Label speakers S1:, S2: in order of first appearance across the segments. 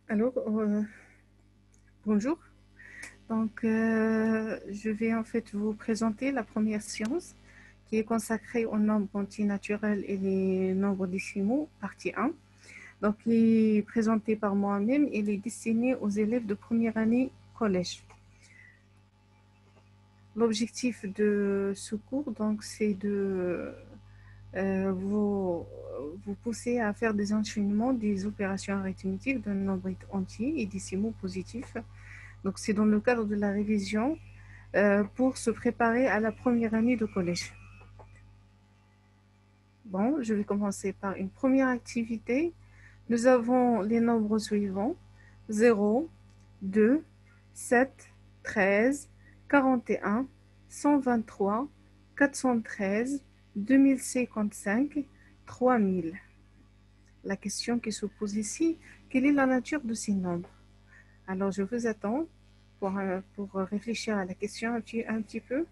S1: Alors, bonjour. Donc, je vais en fait vous présenter la première science qui est consacrée aux nombres entiers naturels et les nombres décimaux, partie 1. Donc, il est présenté par moi-même et il est destiné aux élèves de première année collège. L'objectif de ce cours, donc, c'est de vous pousser à faire des enchaînements des opérations arithmétiques d'un nombre entier et décimaux positifs. Donc, c'est dans le cadre de la révision pour se préparer à la première année de collège. Bon, je vais commencer par une première activité. Nous avons les nombres suivants: 0, 2, 7, 13, 41, 123, 413, 2055, 3000. La question qui se pose ici: quelle est la nature de ces nombres? Alors, je vous attends pour réfléchir à la question un petit peu.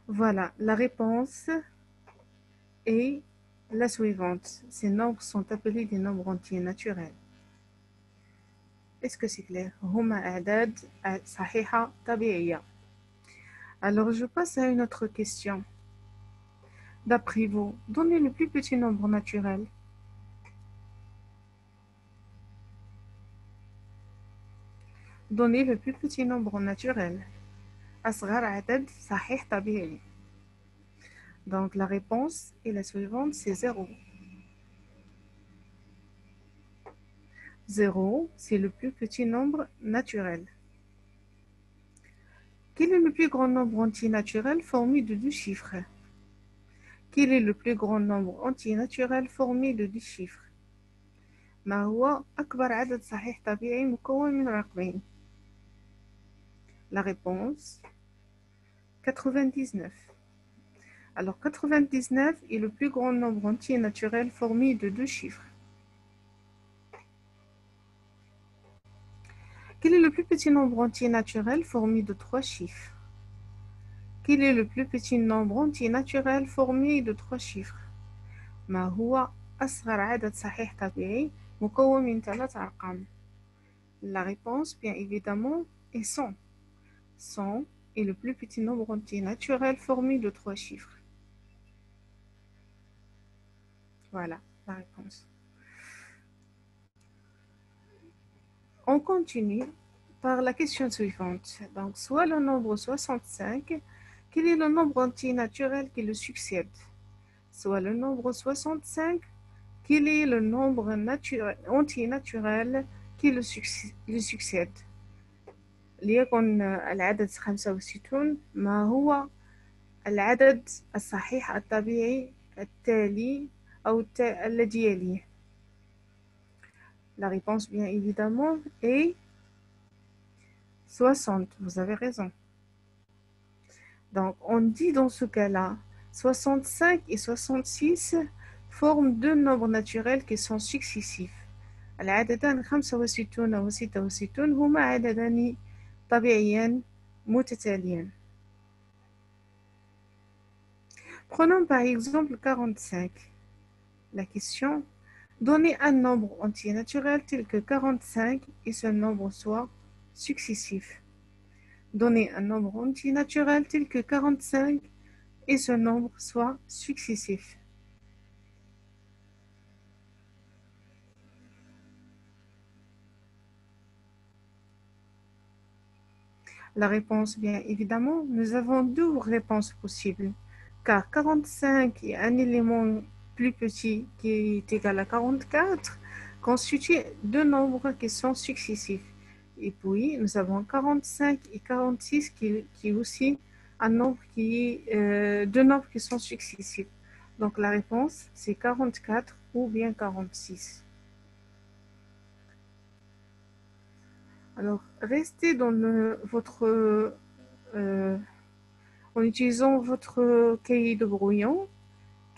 S1: Voilà, la réponse est la suivante. Ces nombres sont appelés des nombres entiers naturels. Est-ce que c'est clair? هما أعداد صحيحة طبيعية. Alors, je passe à une autre question. D'après vous, donnez le plus petit nombre naturel. Donnez le plus petit nombre naturel. أصغر عدد صحيح طبيعي. Donc, la réponse est la suivante, c'est 0. 0, c'est le plus petit nombre naturel. Quel est le plus grand nombre entier naturel formé de deux chiffres? Quel est le plus grand nombre entier naturel formé de deux chiffres? ما هو أكبر عدد صحيح طبيعي مكون من رقمين؟ La réponse, 99. Alors, 99 est le plus grand nombre entier naturel formé de deux chiffres. Quel est le plus petit nombre entier naturel formé de trois chiffres? Quel est le plus petit nombre entier naturel formé de trois chiffres? ما هو أصغر عدد صحيح طبيعي مكون من ثلاث أرقام؟ La réponse, bien évidemment, est 100. 100 est le plus petit nombre entier naturel formé de trois chiffres. Voilà la réponse. On continue par la question suivante. Donc, soit le nombre 65, quel est le nombre entier naturel qui le succède? Soit le nombre 65, quel est le nombre entier naturel qui le succède؟ ليكن العدد 65 ما هو العدد الصحيح الطبيعي التالي أو الذي يليه؟ La réponse, bien évidemment, est 60. Vous avez raison. Donc, on dit dans ce cas-là, 65 et 66 forment deux nombres naturels qui sont successifs. العددان 65 و 66 هما عددان طبيعيان متتاليان. Prenons par exemple 45. La question: donnez un nombre entier naturel tel que 45 et ce nombre soit successif. Donnez un nombre entier naturel tel que 45 et ce nombre soit successif. La réponse, bien évidemment, nous avons deux réponses possibles, car 45 est un élément plus petit qui est égal à 44, constitue deux nombres qui sont successifs. Et puis, nous avons 45 et 46 qui est aussi un nombre deux nombres qui sont successifs. Donc, la réponse, c'est 44 ou bien 46. Alors, restez dans en utilisant votre cahier de brouillon.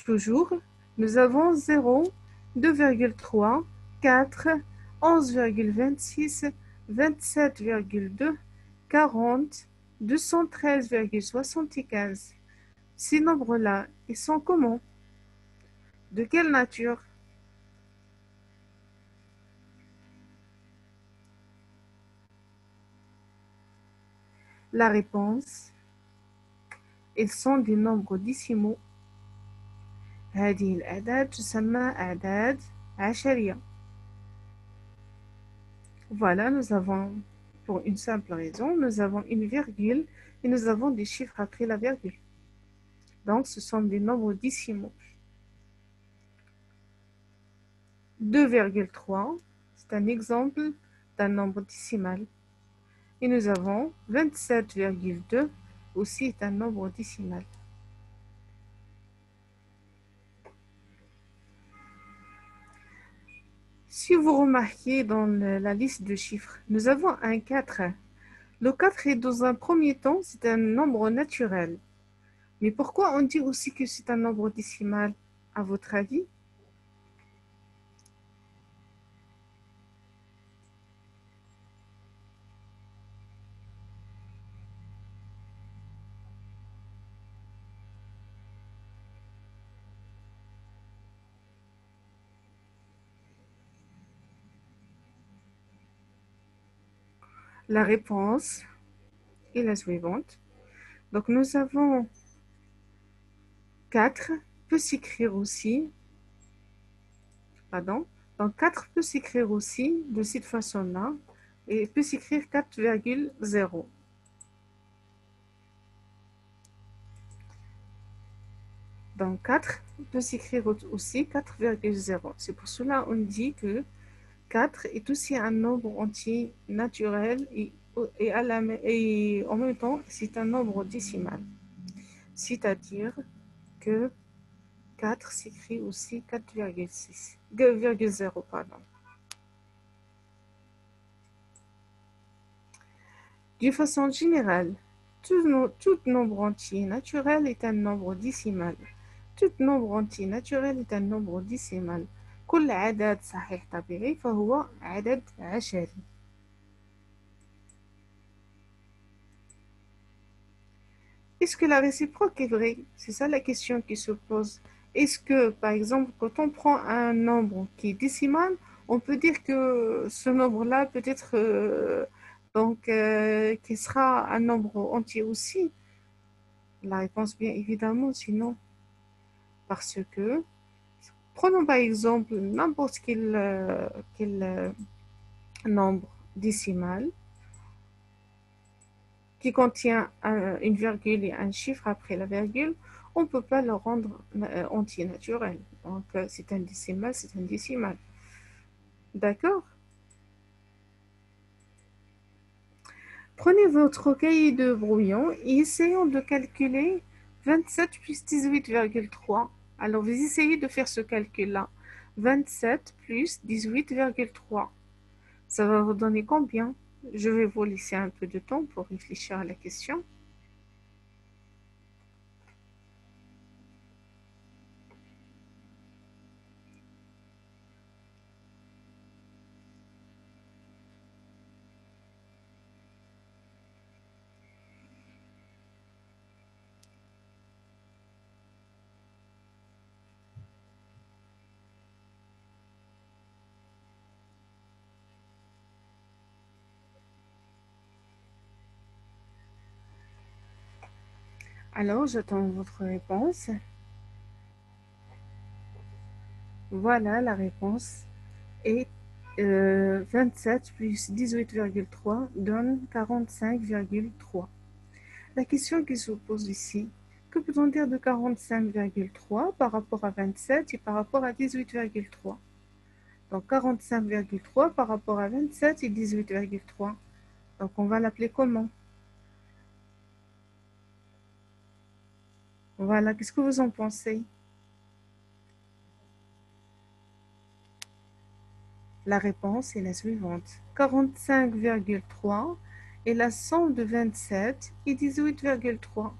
S1: Toujours, nous avons 0, 2,3, 4, 11,26, 27,2, 40, 213,75. Ces nombres-là, ils sont comment? De quelle nature? La réponse, ils sont des nombres décimaux. هذه الأعداد تسمى أعداد عشرية. Voilà, nous avons, pour une simple raison, nous avons une virgule et nous avons des chiffres après la virgule. Donc, ce sont des nombres décimaux. 2,3, c'est un exemple d'un nombre décimal. Et nous avons 27,2, aussi est un nombre décimal. Si vous remarquez dans la liste de chiffres, nous avons un 4. Le 4 est dans un premier temps, c'est un nombre naturel. Mais pourquoi on dit aussi que c'est un nombre décimal, à votre avis? La réponse est la suivante. Donc nous avons 4 peut s'écrire aussi, pardon, donc 4 peut s'écrire aussi de cette façon-là et peut s'écrire 4,0. Donc 4 peut s'écrire aussi 4,0. C'est pour cela qu'on dit que 4 est aussi un nombre entier naturel et en même temps c'est un nombre décimal. C'est-à-dire que 4 s'écrit aussi 4,0, pardon. D'une façon générale, tout nombre entier naturel est un nombre décimal. Tout nombre entier naturel est un nombre décimal. كل عدد صحيح طبيعي فهو عدد عشري. Est-ce que la réciproque est vraie? C'est ça la question qui se pose. Est-ce que, par exemple, quand on prend un nombre qui est décimal, on peut dire que ce nombre-là peut être qui sera un nombre entier aussi? La réponse, bien évidemment, sinon. Parce que, prenons par exemple n'importe quel nombre décimal qui contient une virgule et un chiffre après la virgule, on ne peut pas le rendre entier naturel. Donc, c'est un décimal, c'est un décimal. D'accord? Prenez votre cahier de brouillon et essayons de calculer 27 plus 18,3. Alors, vous essayez de faire ce calcul-là. 27 plus 18,3. Ça va vous donner combien? Je vais vous laisser un peu de temps pour réfléchir à la question. Alors, j'attends votre réponse. Voilà la réponse. Et 27 plus 18,3 donne 45,3. La question qui se pose ici, que peut-on dire de 45,3 par rapport à 27 et par rapport à 18,3? Donc 45,3 par rapport à 27 et 18,3. Donc on va l'appeler comment? Voilà, qu'est-ce que vous en pensez? La réponse est la suivante. 45,3 est la somme de 27 et 18,3.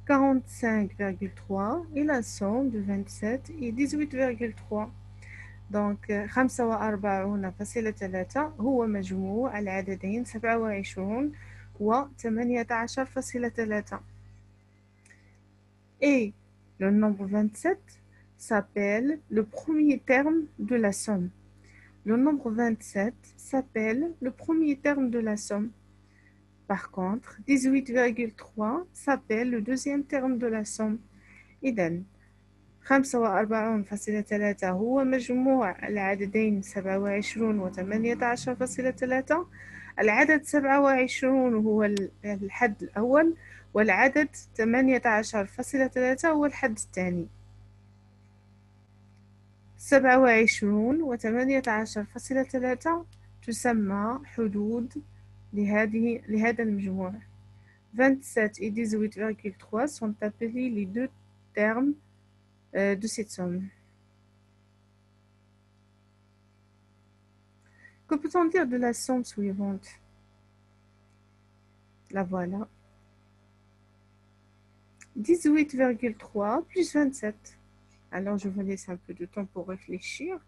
S1: 45,3 est la somme de 27 et 18,3. Donc 45 فاصلة 3 هو مجموع العددين 27 هو 18,3. Et le nombre 27 s'appelle le premier terme de la somme. Le nombre 27 s'appelle le premier terme de la somme. Par contre, 18,3 s'appelle le deuxième terme de la somme. إذن 45,3 هو مجموع العددين 27 و 18,3. العدد 27 هو الحد الأول، والعدد 18,3 هو الحد الثاني. 27 و 18,3 تسمى حدود لهذا المجموع. 27 et 18,3 sont appelés les deux termes de cette somme. Que peut-on dire de la somme suivante? La voilà. 18,3 plus 27. Alors, je vous laisse un peu de temps pour réfléchir.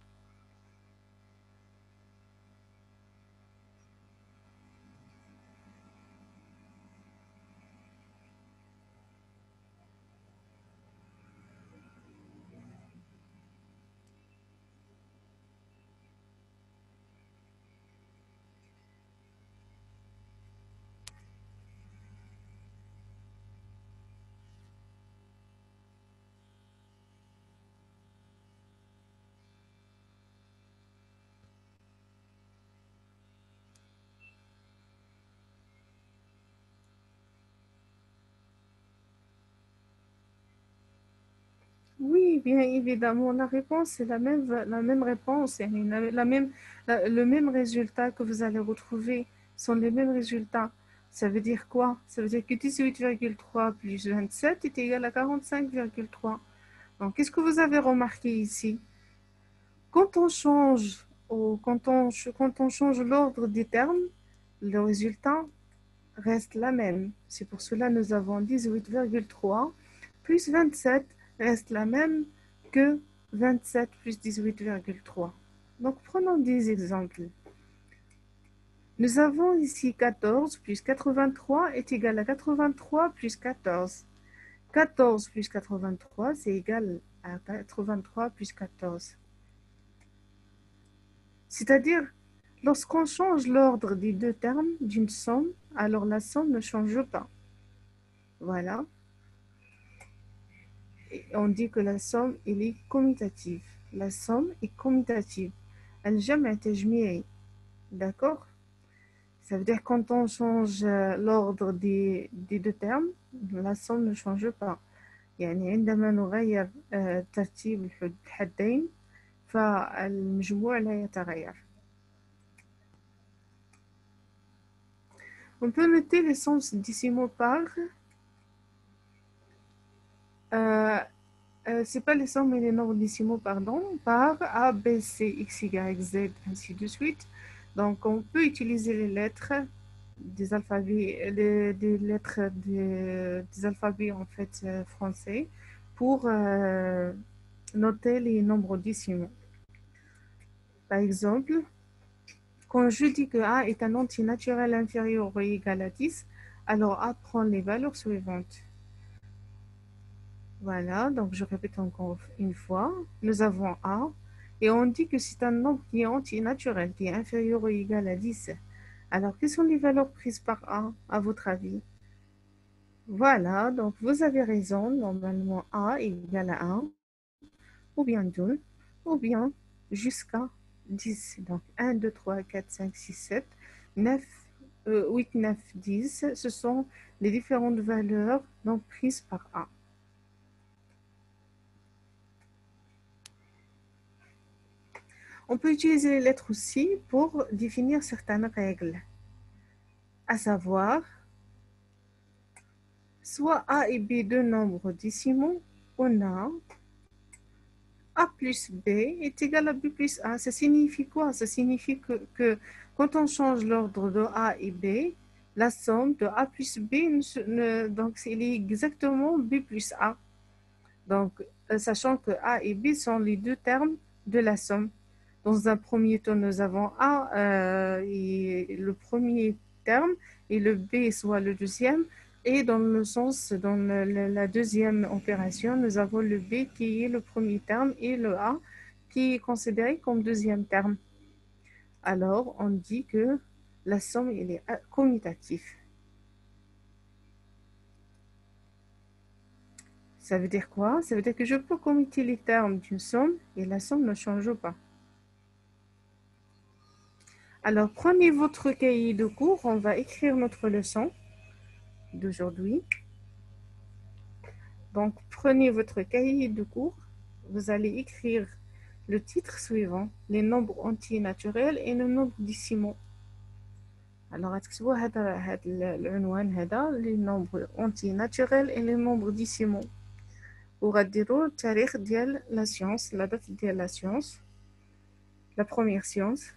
S1: Oui, bien évidemment, la réponse est la même réponse, et le même résultat que vous allez retrouver sont les mêmes résultats. Ça veut dire quoi? Ça veut dire que 18,3 plus 27 est égal à 45,3. Donc, qu'est-ce que vous avez remarqué ici? Quand on change, quand on change l'ordre des termes, le résultat reste la même. C'est pour cela que nous avons 18,3 plus 27 reste la même que 27 plus 18,3. Donc, prenons des exemples. Nous avons ici 14 plus 83 est égal à 83 plus 14. 14 plus 83, c'est égal à 83 plus 14. C'est-à-dire, lorsqu'on change l'ordre des deux termes d'une somme, alors la somme ne change pas. Voilà. Et on dit que la somme, elle est commutative. La somme est commutative. الجمع تجميعي. D'accord? Ça veut dire quand on change l'ordre des deux termes, la somme ne change pas. يعني عندما نغير ترتيب الحدين فالمجموع لا يتغير. On peut noter les sens décimaux par c'est pas les sommes mais les nombres décimaux, pardon, par A, B, C, X, Y, Z, ainsi de suite. Donc, on peut utiliser les lettres des alphabets, des lettres des alphabets en fait français pour noter les nombres décimaux. Par exemple, quand je dis que A est un entier naturel inférieur ou égal à 10, alors A prend les valeurs suivantes. Voilà, donc je répète encore une fois. Nous avons A et on dit que c'est un nombre qui est entier naturel, qui est inférieur ou égal à 10. Alors, quelles sont les valeurs prises par A, à votre avis? Voilà, donc vous avez raison. Normalement, A est égal à 1, ou bien 2, ou bien jusqu'à 10. Donc, 1, 2, 3, 4, 5, 6, 7, 9, 8, 9, 10. Ce sont les différentes valeurs donc, prises par A. On peut utiliser les lettres aussi pour définir certaines règles, à savoir, soit A et B deux nombres décimaux, on a A plus B est égal à B plus A. Ça signifie quoi? Ça signifie que quand on change l'ordre de A et B, la somme de A plus B, donc c'est exactement B plus A. Donc, sachant que A et B sont les deux termes de la somme. Dans un premier temps, nous avons A et le premier terme et le B soit le deuxième. Et dans la deuxième opération, nous avons le B qui est le premier terme et le A qui est considéré comme deuxième terme. Alors, on dit que la somme elle est commutative. Ça veut dire quoi? Ça veut dire que je peux commuter les termes d'une somme et la somme ne change pas. Alors, prenez votre cahier de cours, on va écrire notre leçon d'aujourd'hui. Donc, prenez votre cahier de cours, vous allez écrire le titre suivant, les nombres entiers naturels et les nombres décimaux. Alors, هتكتبوا هذا العنوان هذا les nombres entiers naturels et les nombres décimaux. وغديروا التاريخ ديال la science, la date ديال la science, la première science.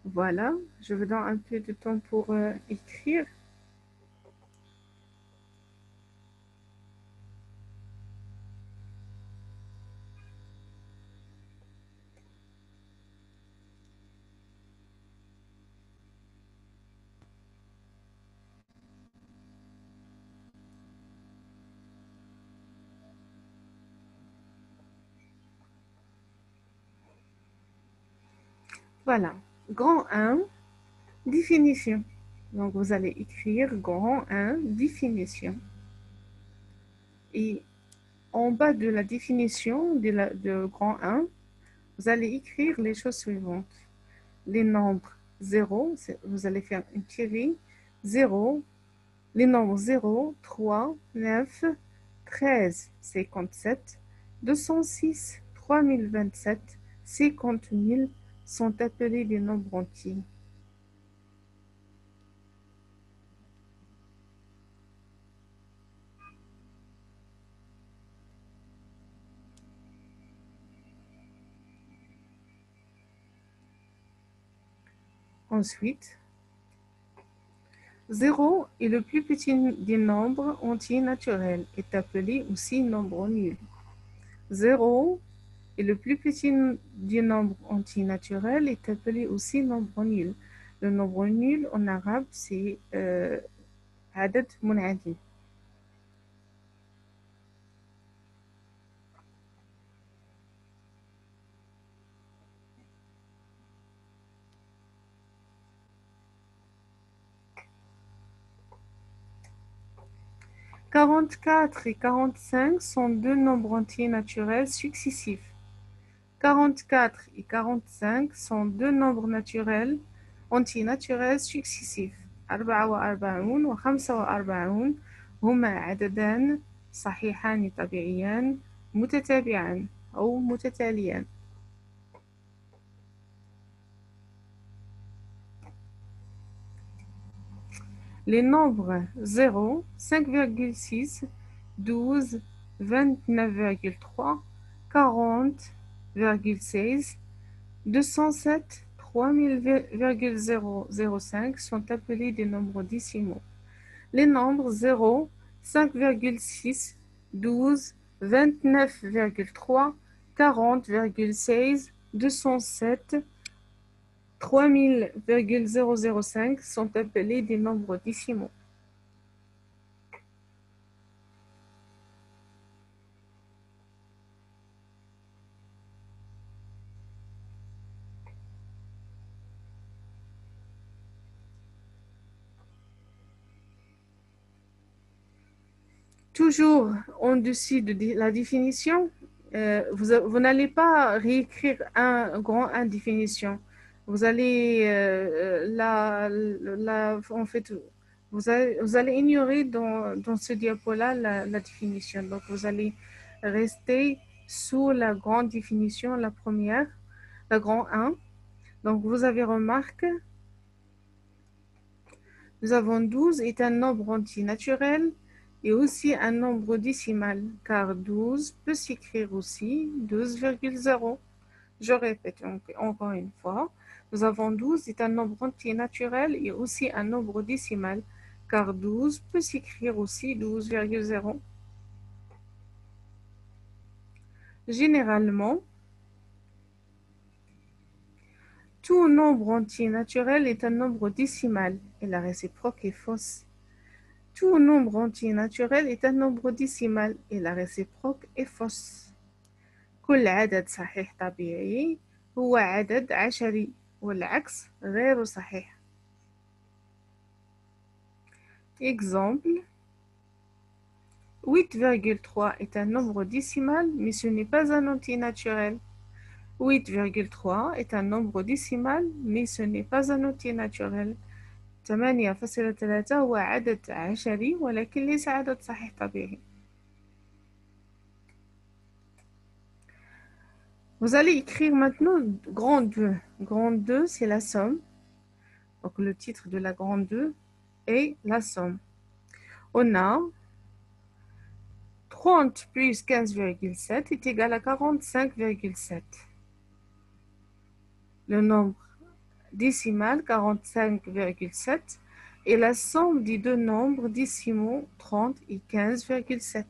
S1: Voilà, je vous donne un peu de temps pour écrire. Voilà, grand 1, définition. Donc, vous allez écrire grand 1, définition. Et en bas de la définition de grand 1, vous allez écrire les choses suivantes. Les nombres 0, vous allez faire une tirée, 0, les nombres 0, 3, 9, 13, 57, 206, 3027, 50 000 sont appelés des nombres entiers. Ensuite, 0 est le plus petit des nombres entiers naturels, est appelé aussi nombre nul. 0 est le plus petit des nombres entiers naturels, est appelé aussi nombre nul. Le nombre nul en arabe, c'est عدد منعدم. « 44 et 45 sont deux nombres entiers naturels successifs. 44 et 45 sont deux nombres naturels entiers naturels successifs. 44 و 45 هما عددان صحيحان طبيعيان متتابعان أو متتاليان. Les nombres 0, 5,6, 12, 29,3, 40,16, 207, 3000,005 sont appelés des nombres décimaux. Les nombres 0, 5,6, 12, 29,3, 40,16, 207, 3000,005 sont appelés des nombres décimaux. Toujours en-dessus de la définition, vous n'allez pas réécrire un grand 1 définition. Vous allez en fait, vous allez ignorer dans ce diapo-là la définition. Donc, vous allez rester sous la grande définition, la première, la grand 1. Donc, vous avez remarqué, nous avons 12 est un nombre entier naturel et aussi un nombre décimal, car 12 peut s'écrire aussi 12,0. Je répète encore une fois, nous avons 12 est un nombre entier naturel et aussi un nombre décimal, car 12 peut s'écrire aussi 12,0. Généralement, Tout nombre entier naturel est un nombre décimal et la réciproque est fausse. Tout nombre entier naturel est un nombre décimal et la réciproque est fausse. كل عدد صحيح طبيعي هو عدد عشري والعكس غير صحيح. Exemple, 8,3 est un nombre décimal, mais ce n'est pas un entier naturel. 8,3 est un nombre décimal, mais ce n'est pas un entier naturel. 8,3 هو عدد عشري ولكن ليس عدد صحيح طبيعي. Vous allez écrire maintenant grand 2. Grand 2, c'est la somme. Donc le titre de la grande 2 est la somme. On a 30 plus 15,7 est égal à 45,7. Le nombre décimal 45,7 est la somme des deux nombres décimaux 30 et 15,7.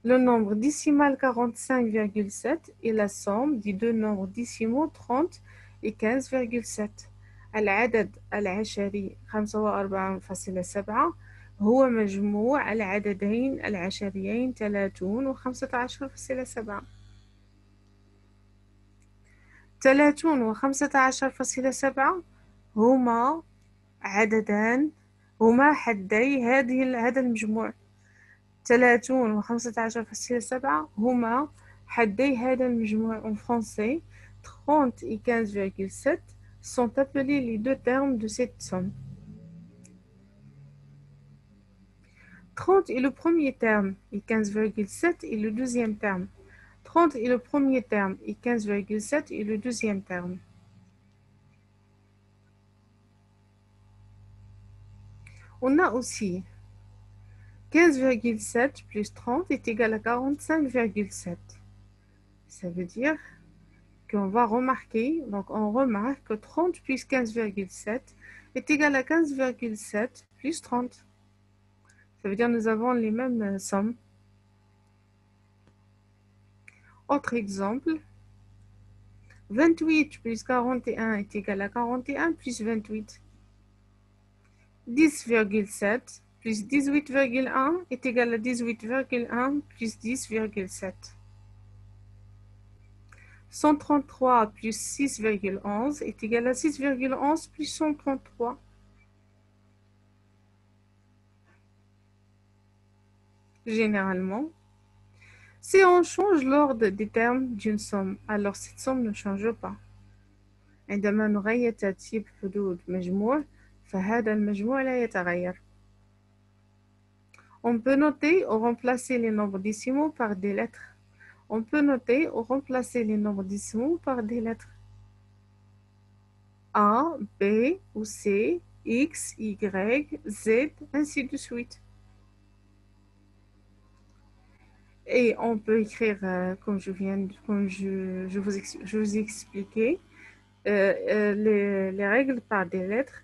S1: Le nombre décimal 45,7 est la somme des deux nombres décimaux 30 et 15,7. العدد العشري 45.7 هو مجموع العددين العشريين 30 و 15.7. 30 و 15.7 هما عددان هما حدي هذا المجموع. 30 و 15.7 هما حدي هذا المجموع. En français, 30 et 15,7 sont appelés les deux termes de cette somme. 30 est le premier terme et 15,7 est le deuxième terme. 30 est le premier terme et 15,7 est le deuxième terme. On a aussi 15,7 plus 30 est égal à 45,7. Ça veut dire qu'on va remarquer, donc on remarque que 30 plus 15,7 est égal à 15,7 plus 30. Ça veut dire que nous avons les mêmes sommes. Autre exemple, 28 plus 41 est égal à 41 plus 28. 10,7 plus 18,1 est égal à 18,1 plus 10,7. 133 plus 6,11 est égal à 6,11 plus 133. Généralement, si on change l'ordre des termes d'une somme, alors cette somme ne change pas. عندما نغير ترتيب حدود مجموع فهذا المجموع لا يتغير. On peut noter ou remplacer les nombres décimaux par des lettres. On peut noter ou remplacer les nombres décimaux par des lettres. A, B ou C, X, Y, Z, ainsi de suite. Et on peut écrire, comme je vous expliquais, les règles par des lettres,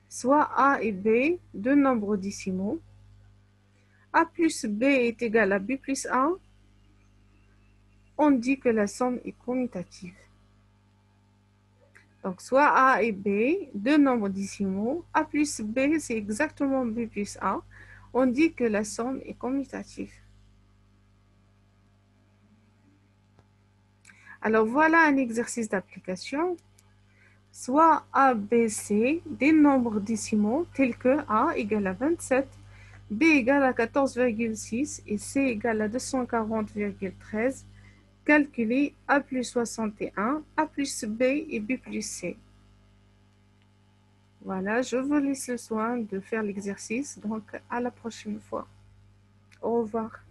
S1: soit A et B, deux nombres décimaux. A plus B est égal à B plus A. On dit que la somme est commutative. Donc, soit A et B, deux nombres décimaux. A plus B, c'est exactement B plus A. On dit que la somme est commutative. Alors, voilà un exercice d'application. Soit A, B, C, des nombres décimaux tels que A égale à 27, B égale à 14,6 et C égale à 240,13. Calculer A plus 61, A plus B et B plus C. Voilà, je vous laisse le soin de faire l'exercice. Donc, à la prochaine fois. Au revoir.